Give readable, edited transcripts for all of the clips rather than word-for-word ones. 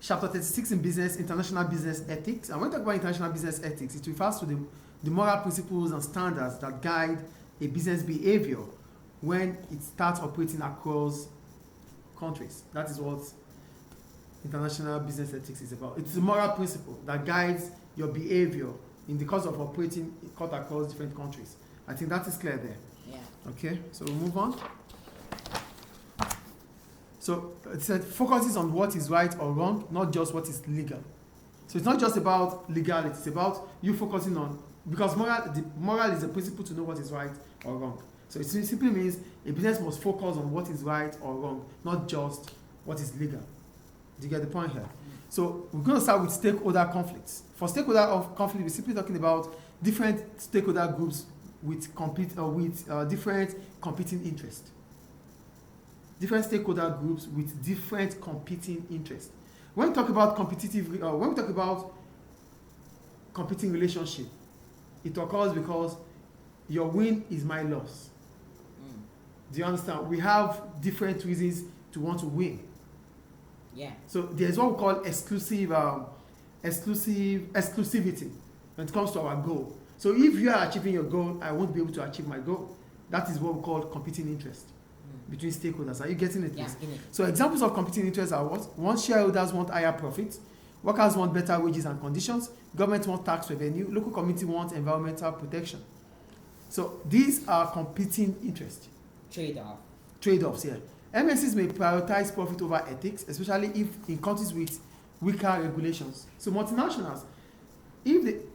Chapter 36 in business, international business ethics. And when we talk about international business ethics, it refers to the moral principles and standards that guide a business behavior when it starts operating across countries. That is what international business ethics is about. It's a moral principle that guides your behavior in the course of operating cut across different countries. I think that is clear there. Yeah. Okay, so we'll move on. So it said focuses on what is right or wrong, not just what is legal. So it's not just about legality, it's about you focusing on, because moral is a principle to know what is right or wrong. So it simply means a business must focus on what is right or wrong, not just what is legal. Do you get the point here? So we're going to start with stakeholder conflicts. For stakeholder conflict, we're simply talking about different stakeholder groups with different competing interests. Different stakeholder groups with different competing interests. When we talk about competing relationship, it occurs because your win is my loss. Do you understand? We have different reasons to want to win. Yeah. So there's what we call exclusivity when it comes to our goal. So if you are achieving your goal, I won't be able to achieve my goal. That is what we call competing interest between stakeholders. Are you getting it? Yeah, So examples of competing interests are what? One, shareholders want higher profits. Workers want better wages and conditions. Government wants tax revenue. Local community wants environmental protection. So these are competing interests. Trade-offs, yeah. MNCs may prioritize profit over ethics, especially if in countries with weaker regulations. So multinationals,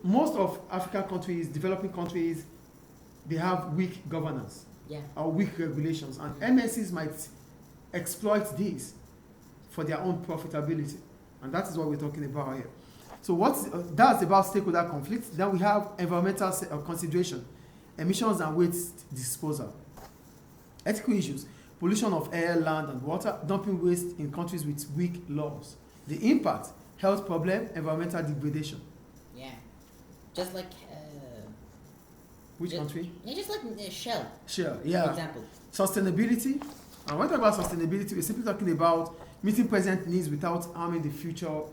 most of African countries, developing countries, they have weak governance or weak regulations, and MNCs might exploit these for their own profitability, and that is what we're talking about here. So that's about stakeholder conflicts. Then we have environmental consideration, emissions and waste disposal, ethical issues, pollution of air, land, and water, dumping waste in countries with weak laws, the impact, health problem, environmental degradation. Yeah, just like which country? Yeah, just like Shell. Shell, yeah. For example. Sustainability. And when we talk about sustainability, we're simply talking about meeting present needs without harming the future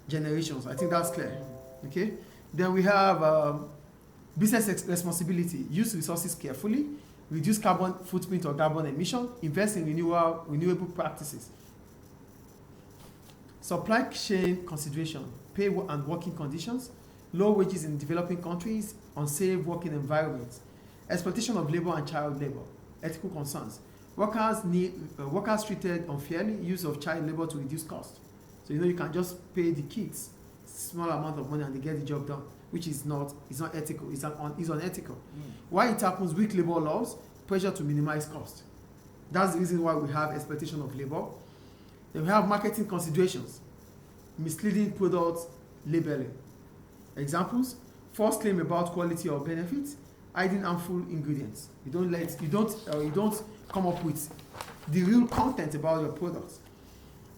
generations. I think that's clear. Okay. Then we have business responsibility. Use resources carefully. Reduce carbon footprint or carbon emission. Invest in renewable practices. Supply chain consideration. Pay and working conditions. Low wages in developing countries. Unsafe working environments. Exploitation of labor and child labor. Ethical concerns. Workers treated unfairly. Use of child labor to reduce cost. So you can just pay the kids small amount of money and they get the job done, which is not ethical. It's unethical. Why it happens? Weak labor laws, pressure to minimize cost. That's the reason why we have exploitation of labor. Then we have marketing considerations, misleading product labeling. Examples: false claim about quality or benefits, hiding harmful ingredients. You don't come up with the real content about your products.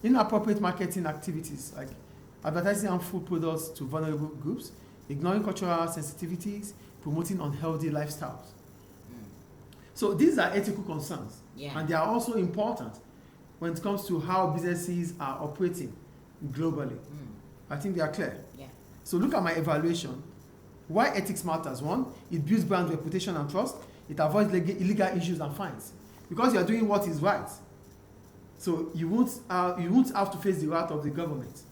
Inappropriate marketing activities like advertising harmful products to vulnerable groups, ignoring cultural sensitivities, promoting unhealthy lifestyles. So these are ethical concerns, and they are also important when it comes to how businesses are operating globally. I think they are clear. Yeah. So look at my evaluation. Why ethics matters. One, it builds brand reputation and trust. It avoids illegal issues and fines because you are doing what is right. So you won't have to face the wrath of the government.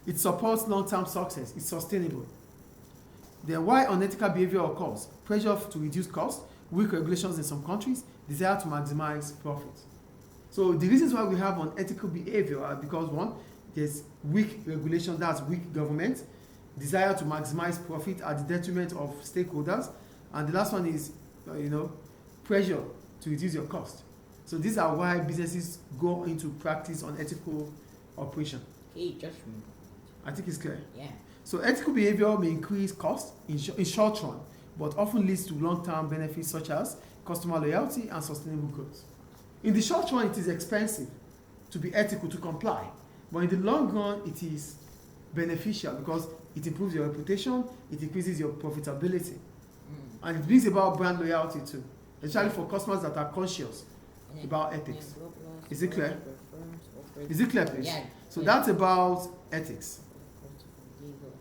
It supports long-term success. It's sustainable. Then why unethical behavior occurs? Pressure to reduce costs, weak regulations in some countries, desire to maximize profit. So the reasons why we have unethical behavior are because one, there's weak regulation, that's weak government, desire to maximize profit at the detriment of stakeholders, and the last one is pressure to reduce your cost. So these are why businesses go into practice on ethical operation. Hey, judgment. I think it's clear. Yeah. So ethical behavior may increase cost in short run, but often leads to long-term benefits such as customer loyalty and sustainable growth. In the short run, it is expensive to be ethical, to comply, but in the long run, it is beneficial because it improves your reputation, it increases your profitability, and it brings about brand loyalty too, especially for customers that are conscious about ethics. Is it clear? Is it clear, please? Yeah. So Yeah. that's about ethics. Legal